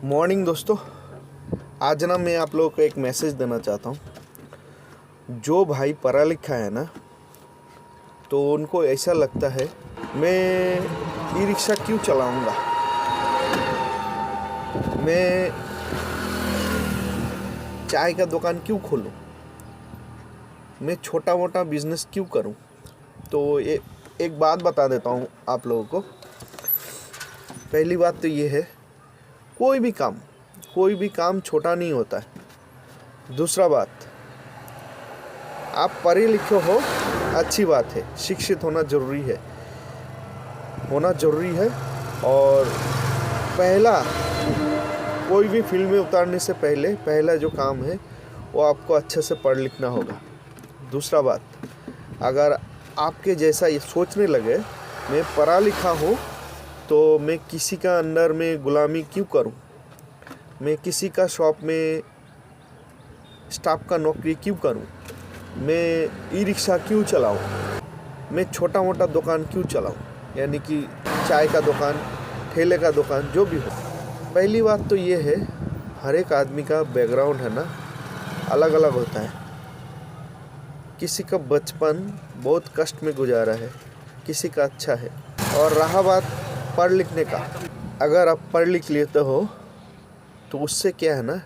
Morning दोस्तों, आज ना मैं आप लोगों को एक मैसेज देना चाहता हूँ। जो भाई पढ़ा लिखा है ना, तो उनको ऐसा लगता है मैं ई रिक्शा क्यों चलाऊँगा, मैं चाय का दुकान क्यों खोलूँ, मैं छोटा मोटा बिजनेस क्यों करूँ। तो एक बात बता देता हूँ आप लोगों को। पहली बात तो ये है, कोई भी काम छोटा नहीं होता है। दूसरा बात, आप पढ़े लिखे हो, अच्छी बात है, शिक्षित होना ज़रूरी है। और कोई भी फील्ड में उतारने से पहला जो काम है वो आपको अच्छे से पढ़ लिखना होगा। दूसरा बात, अगर आपके जैसा ये सोचने लगे मैं पढ़ा लिखा हूँ तो मैं किसी का अंडर में गुलामी क्यों करूँ, मैं किसी का शॉप में स्टाफ का नौकरी क्यों करूं, मैं ई रिक्शा क्यों चलाऊं, मैं छोटा मोटा दुकान क्यों चलाऊं, यानी कि चाय का दुकान, ठेले का दुकान, जो भी हो। पहली बात तो ये है, हर एक आदमी का बैकग्राउंड है ना अलग अलग होता है। किसी का बचपन बहुत कष्ट में गुजारा है, किसी का अच्छा है। और रहा बात पढ़ लिखने का, अगर आप पढ़ लिख लेते हो तो उससे क्या है ना,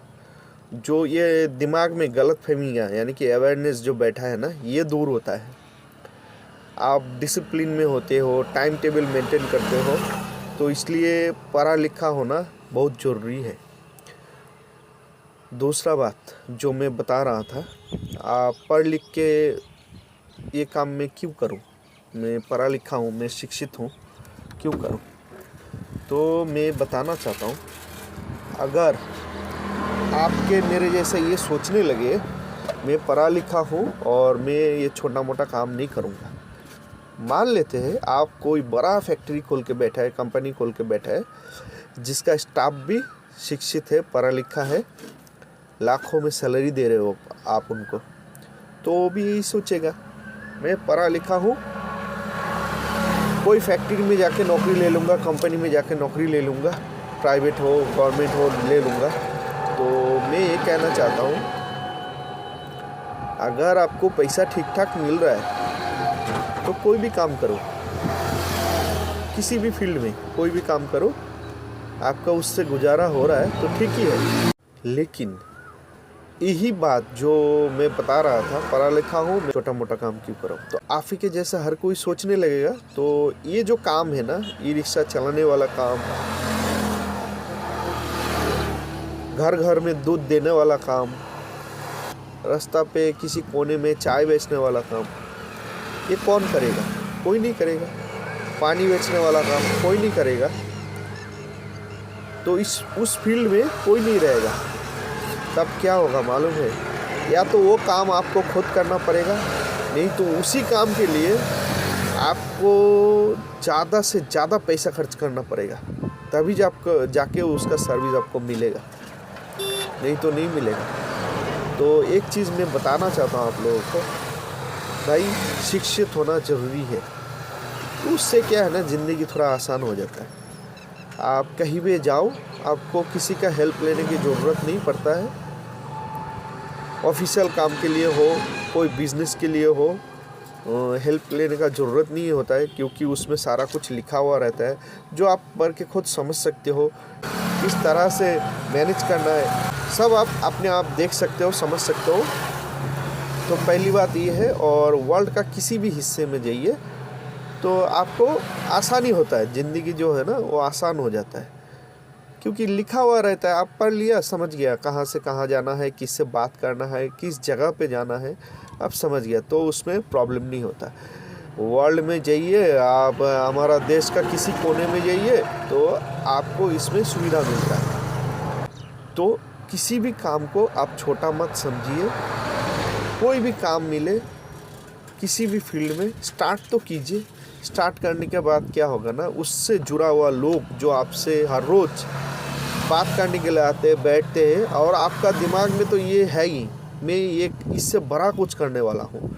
जो ये दिमाग में गलत फहमियाँ यानी कि अवेयरनेस जो बैठा है ना, ये दूर होता है। आप डिसिप्लिन में होते हो, टाइम टेबल मेंटेन करते हो, तो इसलिए पढ़ा लिखा होना बहुत ज़रूरी है। दूसरा बात जो मैं बता रहा था, आप पढ़ लिख के ये काम मैं क्यों करूं, मैं पढ़ा लिखा हूं, मैं शिक्षित हूं, क्यों करूं। तो मैं बताना चाहता हूं, अगर आपके मेरे जैसे ये सोचने लगे मैं पढ़ा लिखा हूँ और मैं ये छोटा मोटा काम नहीं करूँगा। मान लेते हैं आप कोई बड़ा फैक्ट्री खोल के बैठा है, कंपनी खोल के बैठा है, जिसका स्टाफ भी शिक्षित है, पढ़ा लिखा है, लाखों में सैलरी दे रहे हो आप उनको, तो वो भी यही सोचेगा मैं पढ़ा लिखा हूँ, कोई फैक्ट्री में जाके नौकरी ले लूँगा, कंपनी में जाके नौकरी ले लूँगा, प्राइवेट हो गवर्नमेंट हो ले लूँगा। तो मैं ये कहना चाहता हूँ, अगर आपको पैसा ठीक ठाक मिल रहा है तो कोई भी काम करो, किसी भी फील्ड में कोई भी काम करो, आपका उससे गुजारा हो रहा है तो ठीक ही है। लेकिन यही बात जो मैं बता रहा था, पढ़ा लिखा हूँ मैं छोटा मोटा काम क्यों करूँ, तो आप ही के जैसा हर कोई सोचने लगेगा। तो ये जो काम है ना, ई रिक्शा चलाने वाला काम, घर घर में दूध देने वाला काम, रास्ता पे किसी कोने में चाय बेचने वाला काम, ये कौन करेगा? कोई नहीं करेगा। पानी बेचने वाला काम कोई नहीं करेगा। तो उस फील्ड में कोई नहीं रहेगा। तब क्या होगा मालूम है? या तो वो काम आपको खुद करना पड़ेगा, नहीं तो उसी काम के लिए आपको ज़्यादा से ज़्यादा पैसा खर्च करना पड़ेगा, तभी जाके उसका सर्विस आपको मिलेगा, नहीं तो नहीं मिलेगा। तो एक चीज़ मैं बताना चाहता हूँ आप लोगों को, भाई शिक्षित होना ज़रूरी है। तो उससे क्या है ना, ज़िंदगी थोड़ा आसान हो जाता है। आप कहीं भी जाओ, आपको किसी का हेल्प लेने की ज़रूरत नहीं पड़ता है। ऑफिशियल काम के लिए हो, कोई बिज़नेस के लिए हो, हेल्प लेने का ज़रूरत नहीं होता है, क्योंकि उसमें सारा कुछ लिखा हुआ रहता है, जो आप पढ़ के खुद समझ सकते हो, किस तरह से मैनेज करना है, सब आप अपने आप देख सकते हो, समझ सकते हो। तो पहली बात ये है। और वर्ल्ड का किसी भी हिस्से में जाइए तो आपको आसानी होता है, ज़िंदगी जो है ना वो आसान हो जाता है, क्योंकि लिखा हुआ रहता है। आप पढ़ लिया, समझ गया कहाँ से कहाँ जाना है, किससे बात करना है, किस जगह पे जाना है, आप समझ गया, तो उसमें प्रॉब्लम नहीं होता। वर्ल्ड में जाइए आप, हमारा देश का किसी कोने में जाइए तो आपको इसमें सुविधा मिलता है। तो किसी भी काम को आप छोटा मत समझिए। कोई भी काम मिले किसी भी फील्ड में, स्टार्ट तो कीजिए। स्टार्ट करने के बाद क्या होगा ना, उससे जुड़ा हुआ लोग जो आपसे हर रोज़ बात करने के लिए आते हैं, बैठते हैं, और आपका दिमाग में तो ये है ही, मैं ये इससे बड़ा कुछ करने वाला हूँ,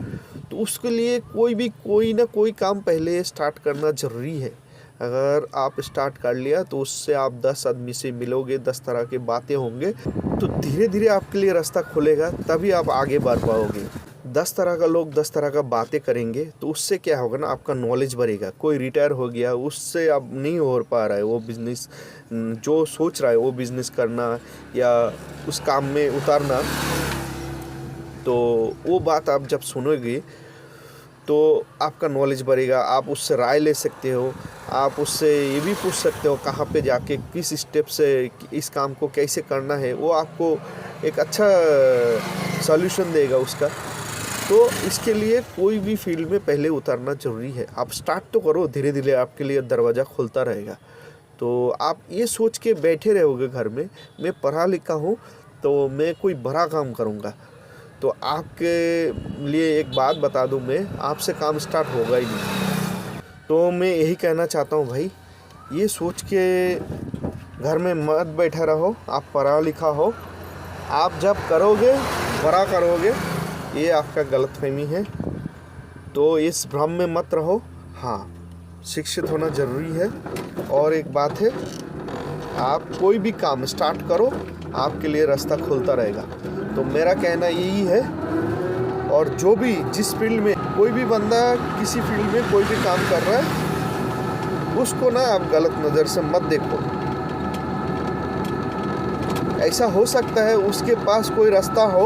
तो उसके लिए कोई ना कोई काम पहले स्टार्ट करना ज़रूरी है। अगर आप स्टार्ट कर लिया तो उससे आप 10 आदमी से मिलोगे, 10 तरह की बातें होंगे, तो धीरे धीरे आपके लिए रास्ता खुलेगा, तभी आप आगे बढ़ पाओगे। 10 तरह का लोग 10 तरह का बातें करेंगे तो उससे क्या होगा ना, आपका नॉलेज बढ़ेगा। कोई रिटायर हो गया, उससे अब नहीं हो पा रहा है वो बिज़नेस, जो सोच रहा है वो बिज़नेस करना या उस काम में उतारना, तो वो बात आप जब सुनोगे तो आपका नॉलेज बढ़ेगा। आप उससे राय ले सकते हो, आप उससे ये भी पूछ सकते हो कहाँ पे जाके किस स्टेप से इस काम को कैसे करना है, वो आपको एक अच्छा सॉल्यूशन देगा उसका। तो इसके लिए कोई भी फील्ड में पहले उतरना ज़रूरी है। आप स्टार्ट तो करो, धीरे धीरे आपके लिए दरवाज़ा खुलता रहेगा। तो आप ये सोच के बैठे रहोगे घर में, मैं पढ़ा लिखा हूँ तो मैं कोई बड़ा काम करूँगा, तो आपके लिए एक बात बता दूं, मैं आपसे काम स्टार्ट होगा ही नहीं। तो मैं यही कहना चाहता हूं भाई, ये सोच के घर में मत बैठा रहो, आप पढ़ा लिखा हो, आप जब करोगे बड़ा करोगे, ये आपका गलतफहमी है। तो इस भ्रम में मत रहो। हाँ, शिक्षित होना ज़रूरी है। और एक बात है, आप कोई भी काम स्टार्ट करो, आपके लिए रास्ता खुलता रहेगा। तो मेरा कहना यही है। और जो भी जिस फील्ड में कोई भी बंदा किसी फील्ड में कोई भी काम कर रहा है, उसको ना आप गलत नज़र से मत देखो। ऐसा हो सकता है उसके पास कोई रास्ता हो,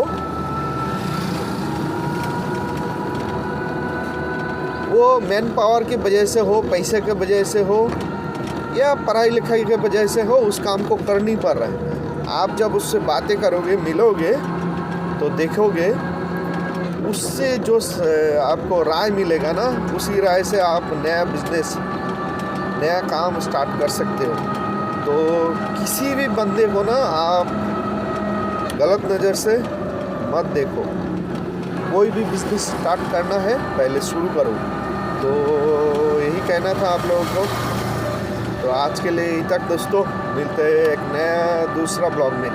वो मैन पावर की वजह से हो, पैसे के वजह से हो, या पढ़ाई लिखाई के वजह से हो, उस काम को कर नहीं पा रहा है। आप जब उससे बातें करोगे, मिलोगे, तो देखोगे उससे जो आपको राय मिलेगा ना, उसी राय से आप नया बिजनेस, नया काम स्टार्ट कर सकते हो। तो किसी भी बंदे को ना आप गलत नज़र से मत देखो। कोई भी बिजनेस स्टार्ट करना है, पहले शुरू करो। तो यही कहना था आप लोगों को। तो आज के लिए यही तक दोस्तों, मिलते हैं एक नया दूसरा ब्लॉग में।